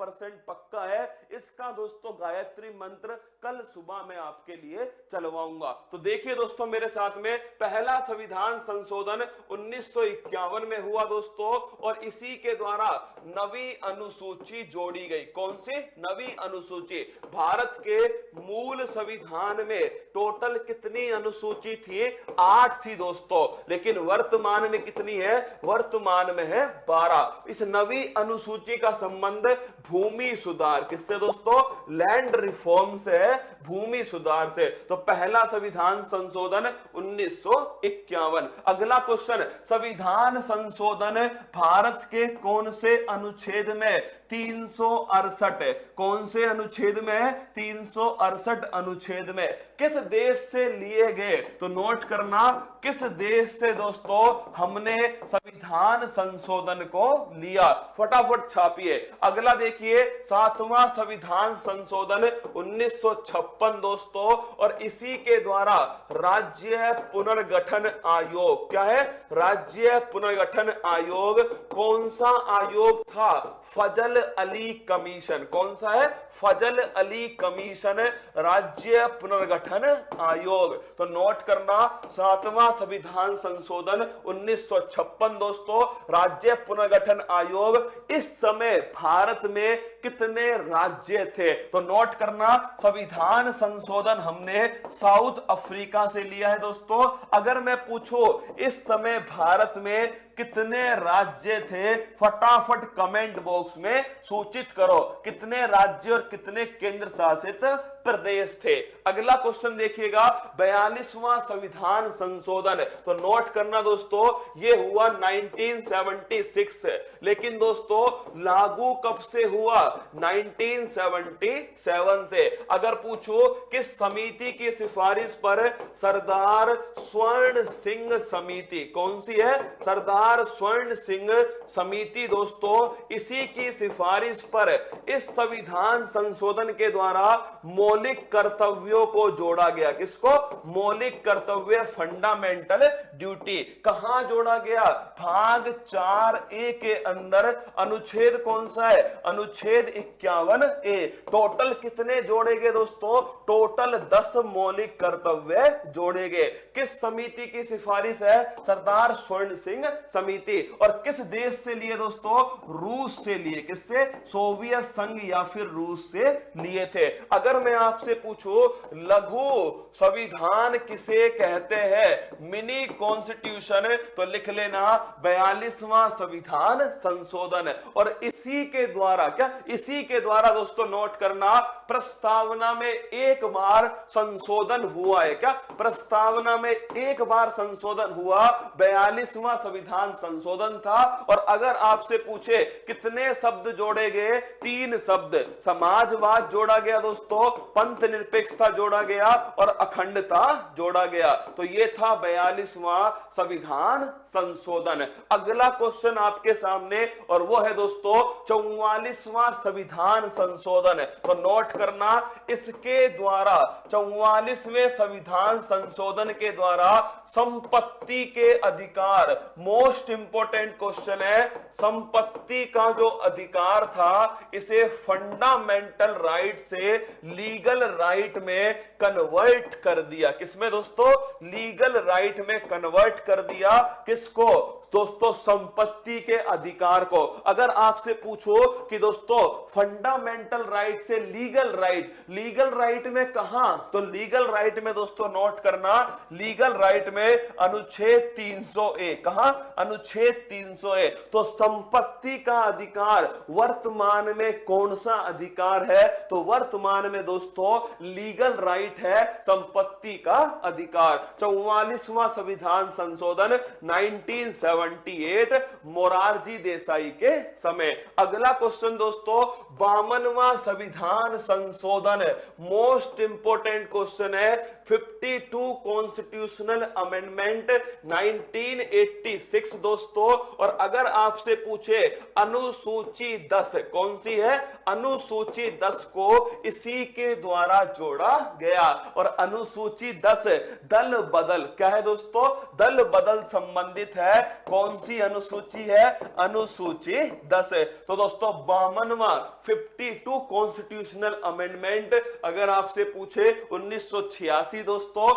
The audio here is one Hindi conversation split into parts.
100% पक्का है। इसका दोस्तों गायत्री मंत्र कल सुबह मैं आपके लिए चलवाऊंगा। तो देखिए दोस्तों मेरे साथ में, पहला संविधान संशोधन 1951 में हुआ दोस्तों, और इसी के द्वारा नवी अनुसूची जोड़ी गई। कौन सी नवी अनुसूची? भारत के मूल संविधान में टोटल कितनी अनुसूची थी? 8 थी दोस्तों, लेकिन वर्तमान में कितनी है? वर्तमान में है 12। इस नवी अनुसूची का संबंध भूमि सुधार, किससे दोस्तों? लैंड रिफॉर्म से, भूमि सुधार से। तो पहला संविधान संशोधन 1951। अगला क्वेश्चन, संविधान संशोधन भारत के कौन से अनुच्छेद में? 368। कौन से अनुच्छेद में? 368 अनुच्छेद में। किस देश से लिए गए? तो नोट करना, किस देश से दोस्तों हमने संविधान संशोधन को लिया? फटाफट छापिए। अगला देखिए, 7वां संविधान संशोधन 1956 दोस्तों, और इसी के द्वारा राज्य पुनर्गठन आयोग, क्या है? राज्य पुनर्गठन आयोग। कौन सा आयोग था? फजल अली कमीशन। कौन सा है? फजल अली कमीशन, राज्य पुनर्गठन आयोग। तो नोट करना, 7वां संविधान संशोधन 1956 दोस्तों, राज्य पुनर्गठन आयोग। इस समय भारत में कितने राज्य थे? तो नोट करना, संविधान संशोधन हमने साउथ अफ्रीका से लिया है दोस्तों। अगर मैं पूछूं इस समय भारत में कितने राज्य थे, फटाफट कमेंट बॉक्स में सूचित करो, कितने राज्य और कितने केंद्र शासित प्रदेश थे। अगला क्वेश्चन देखिएगा, 42वां संविधान संशोधन। तो नोट करना दोस्तों, यह हुआ 1976, लेकिन दोस्तों लागू कब से हुआ? 1977 से। अगर पूछो किस समिति की सिफारिश पर? सरदार स्वर्ण सिंह समिति। कौन सी है? सरदार स्वर्ण सिंह समिति दोस्तों, इसी की सिफारिश पर इस संविधान संशोधन के द्वारा मौलिक कर्तव्यों को जोड़ा गया। किसको? मौलिक कर्तव्य, फंडामेंटल ड्यूटी। कहां जोड़ा गया? भाग 4A के अंदर। अनुच्छेद कौन सा है? अनुच्छेद 51A। टोटल कितने जोड़े गए दोस्तों? टोटल 10 मौलिक कर्तव्य जोड़े गए। किस समिति की सिफारिश है? सरदार स्वर्ण सिंह समिति। और किस देश से लिए दोस्तों? रूस से लिए। किससे? सोवियत संघ या फिर रूस से लिए थे। अगर मैं आपसे पूछूं लघु संविधान किसे कहते हैं? Mini constitution. तो लिख लेना 42वां संविधान संशोधन। और इसी के द्वारा, क्या इसी के द्वारा दोस्तों नोट करना, प्रस्तावना में एक बार संशोधन हुआ है। क्या प्रस्तावना में एक बार संशोधन हुआ? 42वां संविधान संशोधन था। और अगर आपसे पूछे कितने शब्द जोड़े गए? 3 शब्द। समाजवाद जोड़ा गया दोस्तों, पंथ निरपेक्षता जोड़ा गया और अखंडता जोड़ा गया। तो यह था 42वां संविधान संशोधन। अगला क्वेश्चन आपके सामने, और वो है दोस्तों 44वां संविधान संशोधन। तो नोट करना, इसके द्वारा 44वें संविधान संशोधन के द्वारा संपत्ति के अधिकार, मोस्ट इंपोर्टेंट क्वेश्चन है, संपत्ति का जो अधिकार था इसे फंडामेंटल राइट से लीगल राइट में कन्वर्ट कर दिया। किसमें दोस्तों? लीगल राइट में कन्वर्ट कर दिया। किसको दोस्तों? संपत्ति के अधिकार को। अगर आपसे पूछो कि दोस्तों फंडामेंटल राइट से लीगल राइट, लीगल राइट में कहां? तो लीगल राइट में दोस्तों नोट करना, लीगल राइट में अनुच्छेद 300A। कहां? अनुच्छेद 300A। तो संपत्ति का अधिकार वर्तमान में कौन सा अधिकार है? तो वर्तमान में दोस्तों लीगल राइट है संपत्ति का अधिकार। 44वां संविधान संशोधन 1978 मोरारजी देसाई के समय। अगला क्वेश्चन दोस्तों 52वां संविधान संशोधन, मोस्ट इंपोर्टेंट क्वेश्चन है, 52 कॉन्स्टिट्यूशनल अमेंडमेंट 1986 दोस्तों। और अगर आपसे पूछे अनुसूची 10 कौन सी है? अनुसूची 10 को इसी के द्वारा जोड़ा गया। और अनुसूची 10 दल बदल, क्या है दोस्तों? दल बदल संबंधित है कौन सी अनुसूची है? अनुसूची 10 है। तो दोस्तों 52वां 52 कॉन्स्टिट्यूशनल अमेंडमेंट अगर आपसे पूछे 1986 दोस्तों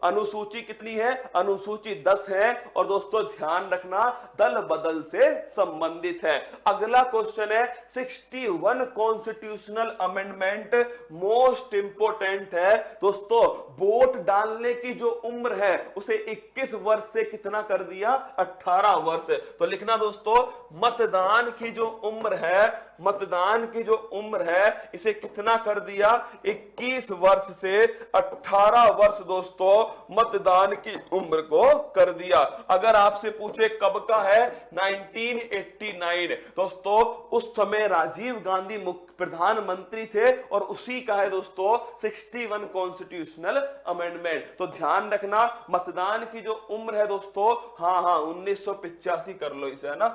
अनुसूची कितनी है? अनुसूची 10 है। और दोस्तों ध्यान रखना दल बदल से संबंधित है। अगला क्वेश्चन है 61 कॉन्स्टिट्यूशनल अमेंडमेंट मोस्ट इंपोर्टेंट है दोस्तों। वोट डालने की जो उम्र है उसे 21 वर्ष से कितना कर दिया? 18 वर्ष। तो लिखना दोस्तों मतदान की जो उम्र है, मतदान की जो उम्र है इसे कितना कर दिया? 21 वर्ष से 18 वर्ष दोस्तों मतदान की उम्र को कर दिया। अगर आपसे पूछे कब का है? 1989 दोस्तों, उस समय राजीव गांधी मुख्य प्रधानमंत्री थे और उसी का है दोस्तों 61 कॉन्स्टिट्यूशनल अमेंडमेंट। तो ध्यान रखना मतदान की जो उम्र है दोस्तों, हाँ 1985 कर लो इसे, है ना?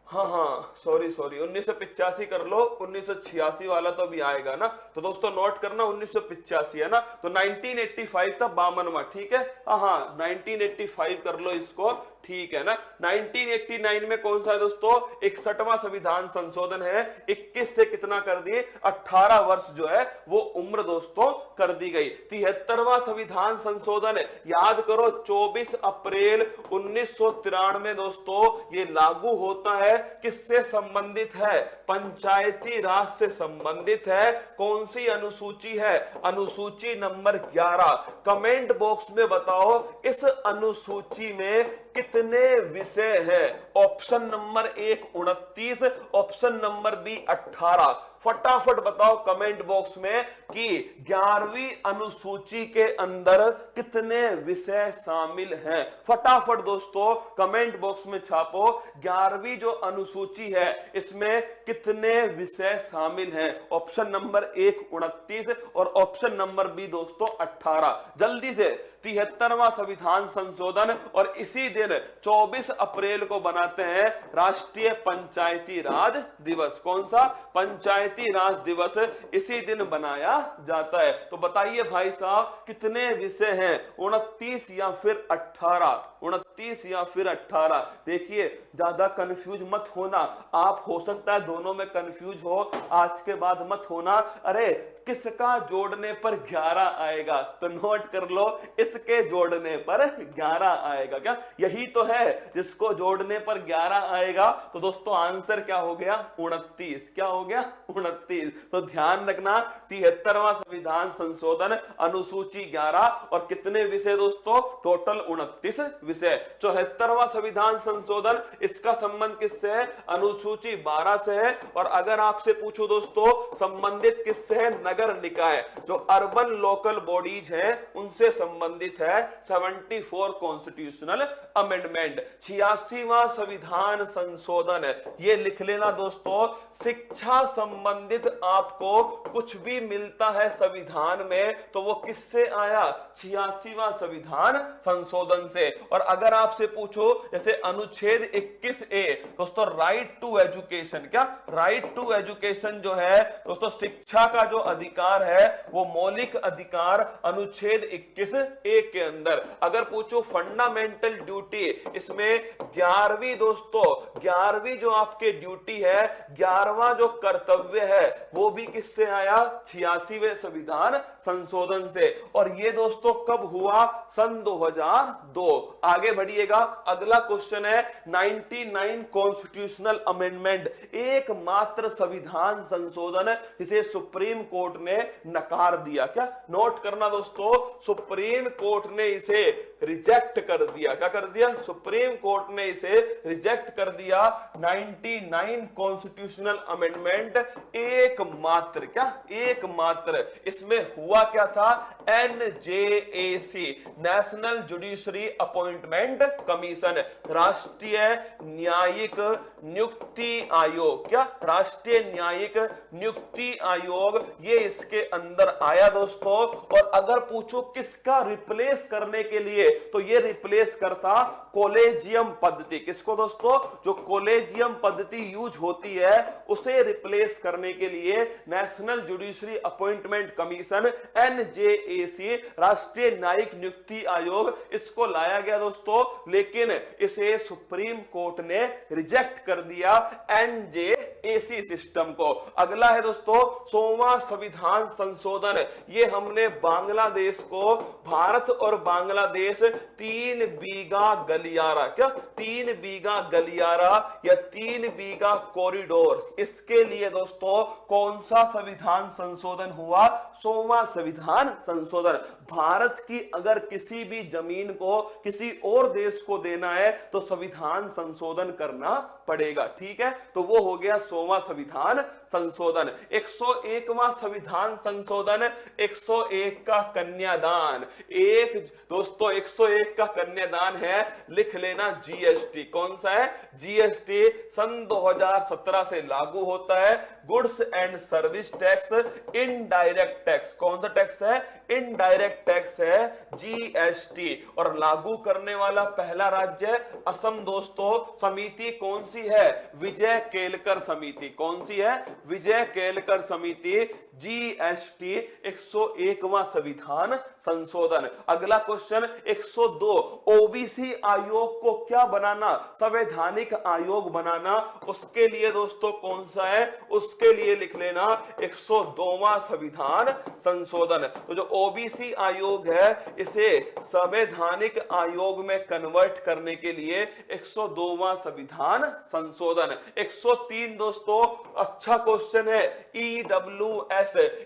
हाँ सॉरी 1985 कर लो, 1986 वाला तो अभी आएगा ना। तो दोस्तों नोट करना 1985 है ना। तो 1985 था 52वां, ठीक है? हाँ 1985 कर लो इसको, ठीक है ना। 1989 में कौन सा है दोस्तों? 61वां संविधान संशोधन है। 21 से कितना कर दिए? 18 वर्ष जो है वो उम्र दोस्तों कर दी गई। 73वां संविधान संशोधन याद करो 24 अप्रैल 1993 दोस्तों ये लागू होता है। किससे संबंधित है? पंचायती राज से संबंधित है। कौन सी अनुसूची है? अनुसूची नंबर 11। कमेंट बॉक्स में बताओ इस अनुसूची में कितने विषय हैं? Option number 1 29, option number B 18। फटाफट बताओ कमेंट बॉक्स में कि 11वीं अनुसूची के अंदर कितने विषय शामिल हैं। फटाफट दोस्तों कमेंट बॉक्स में छापो 11वीं जो अनुसूची है इसमें कितने विषय शामिल हैं। ऑप्शन नंबर 1 29 और ऑप्शन नंबर बी दोस्तों 18। जल्दी से 73वां संविधान संशोधन और इसी दिन 24 अप्रैल को बनाते हैं राष्ट्रीय पंचायती राज दिवस। कौन सा? पंचायती राज दिवस इसी दिन बनाया जाता है। तो बताइए भाई साहब कितने विषय हैं? 29 या फिर 18? 29 या फिर 18? देखिए ज्यादा कंफ्यूज मत होना, आप हो सकता है दोनों में कंफ्यूज हो, आज के बाद मत होना। अरे किसका जोड़ने पर 11 आएगा? तो नोट कर लो इसके जोड़ने पर 11 आएगा। क्या यही तो है जिसको जोड़ने पर 11 आएगा? तो दोस्तों आंसर क्या हो गया? 29। क्या हो गया? 29। तो ध्यान रखना 73वां संविधान संशोधन अनुसूची 11 और कितने विषय दोस्तों? टोटल 29 विषय। 74वां संविधान संशोधन इसका संबंध किससे है? अनुसूची 12 से है। और अगर आपसे पूछो दोस्तों संबंधित किससे है? नगर निकाय जो अर्बन लोकल बॉडीज हैं उनसे संबंधित है 74 कॉन्स्टिट्यूशनल अमेंडमेंट। 86वां संविधान संशोधन ये लिख लेना दोस्तों। शिक्षा संबंधित आपको कुछ भी मिलता है संविधान में तो वो किससे आया? 86वां संविधान संशोधन से। और अगर आपसे पूछो जैसे अनुच्छेद 21A दोस्तों राइट टू एजुकेशन, क्या राइट टू एजुकेशन जो है दोस्तों शिक्षा का जो अधिकार है वो मौलिक अधिकार अनुच्छेद 21A के अंदर। अगर पूछो फंडामेंटल ड्यूटी इसमें 11वीं दोस्तों 11वीं जो आपके ड्यूटी है 11वां जो कर्तव्य है वो भी किससे आया? 86वें संविधान संशोधन से। और ये दोस्तों कब हुआ? सन 2002। आगे बढ़िएगा, अगला क्वेश्चन है 99 कॉन्स्टिट्यूशनल अमेंडमेंट, एकमात्र संविधान संशोधन जिसे सुप्रीम कोर्ट ने नकार दिया। क्या नोट करना दोस्तों, सुप्रीम कोर्ट ने इसे रिजेक्ट कर दिया। क्या कर दिया? सुप्रीम कोर्ट ने इसे रिजेक्ट कर दिया। 99 कॉन्स्टिट्यूशनल अमेंडमेंट एकमात्र, क्या एकमात्र इसमें हुआ क्या था? NJAC national judiciary appointment commission, राष्ट्रीय न्यायिक नियुक्ति आयोग। क्या राष्ट्रीय न्यायिक नियुक्ति आयोग ये इसके अंदर आया दोस्तों। और अगर पूछो किसका रिप्लेस करने के लिए तो ये रिप्लेस करता कॉलेजियम पद्धति। किसको दोस्तों? जो कॉलेजियम पद्धति यूज होती है उसे रिप्लेस कर करने के लिए national judiciary appointment commission NJAC, राष्ट्रीय न्यायिक नियुक्ति आयोग, इसको लाया गया दोस्तों, लेकिन इसे सुप्रीम कोर्ट ने रिजेक्ट कर दिया NJAC सिस्टम को। अगला है दोस्तों 100वां संविधान संशोधन। ये हमने बांग्लादेश को, भारत और बांग्लादेश 3 बीघा गलियारा, क्या 3 बीघा गलियारा या 3 बीघा कॉरिडोर, इसके लिए दोस्तों कौन सा संविधान संशोधन हुआ? 100वां संविधान संशोधन। भारत की अगर किसी भी जमीन को किसी और देश को देना है तो संविधान संशोधन करना पड़ेगा, ठीक है। तो वो हो गया 100वां संविधान संशोधन। 101वां संविधान संशोधन, 101 का कन्यादान। एक दोस्तों 101 का कन्यादान है, लिख लेना GST। कौन सा है? GST सन 2017 से लागू होता है। Goods and service tax, indirect tax. कौन सा टैक्स है? इनडायरेक्ट टैक्स है GST। और लागू करने वाला पहला राज्य है असम दोस्तों। समिति कौन सी है? विजय केलकर समिति। कौन सी है? विजय केलकर समिति। GST 101वां संविधान संशोधन। अगला क्वेश्चन 102, OBC आयोग को क्या बनाना? संवैधानिक आयोग बनाना। उसके लिए दोस्तों कौन सा है? उसके लिए लिख लेना 102वां संविधान संशोधन। तो जो OBC आयोग है इसे संवैधानिक आयोग में कन्वर्ट करने के लिए 102वां संविधान संशोधन। 103 दोस्तों अच्छा क्वेश्चन है, EWS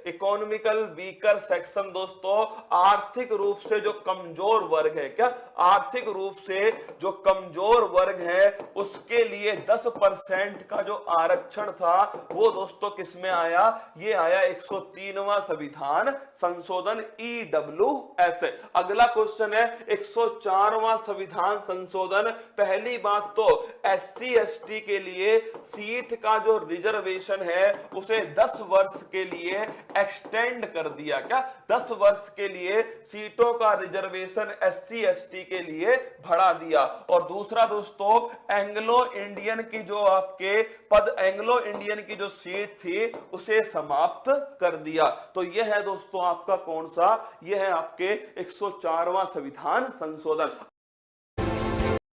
इकोनॉमिकल वीकर सेक्शन। दोस्तों आर्थिक रूप से जो कमजोर वर्ग है, क्या आर्थिक रूप से जो कमजोर वर्ग है उसके लिए 10% का जो आरक्षण था वो दोस्तों किसमें आया? ये आया 103वां संविधान संशोधन EWS। अगला क्वेश्चन है 104वां संविधान संशोधन। पहली बात तो SC ST के लिए सीट का जो रिजर्वेशन है उसे 10 वर्ष के लिए एक्सटेंड कर दिया। क्या 10 वर्ष के लिए सीटों का रिजर्वेशन SC ST के लिए बढ़ा दिया। और दूसरा दोस्तों एंग्लो इंडियन की जो आपके पद, एंग्लो इंडियन की जो सीट थी उसे समाप्त कर दिया। तो यह है दोस्तों आपका कौन सा? यह है आपके 104वां संविधान संशोधन।